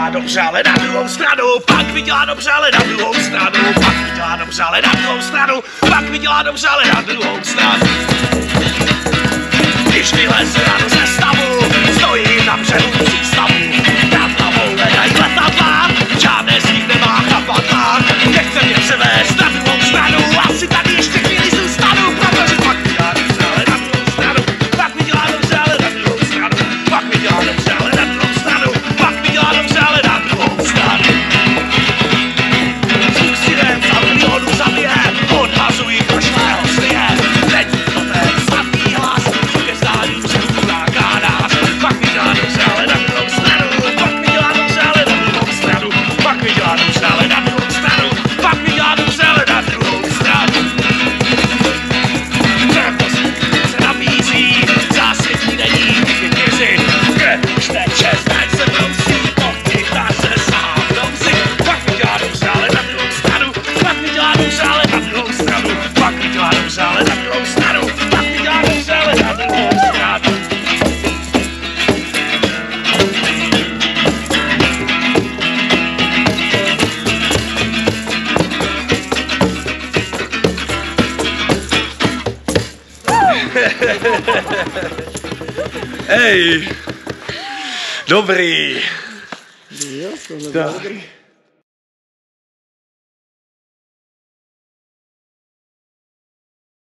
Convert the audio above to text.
dělá dobře, ale na druhou stranu, pak mi dělá dobře, ale na druhou stranu, pak mi dělá dobře, ale na druhou stranu, pak mi dělá dobře, ale na druhou stranu. Když vyleze ráno ze stavu, stojí na břehu přístavu, nad hlavou hledají letadla, žádné z nich nemá chapadla, nechce mě převést na druhou stranu, asi tady ještě chvíli zůstanu, protože pak mi dělá dobře, ale na druhou stranu, pak mi dělá dobře, ale na druhou stranu, pak mi dělá dobře, ale na druhou stranu, pak mi dělá dobře, ale na druhou stranu. Zvuk sirén za milionu zabije, odhazují prošlého svěje, teď to ten sladký hlas, co ke zdání přestůvá kádář, pak mi dělá dobře, ale na druhou stranu, pak mi dělá dobře, ale na druhou stranu, pak mi dělá dobře, ale na druhou stranu, pak mi dělá dobře, ale na druhou stranu. Se nabízí, zásadní není krizi, už teče, zdaň se brousí, pochtychá se sám dobře, pak mi dělá dobře, ale na druhou stranu, pak mi dělá dobře, ale na druhou stranu, pak mi dělá dobře, ale na druhou stranu, pak mi dělá dobře, ale na druhou stranu. Hej, dobrý. Jo, tohle bylo dobrý.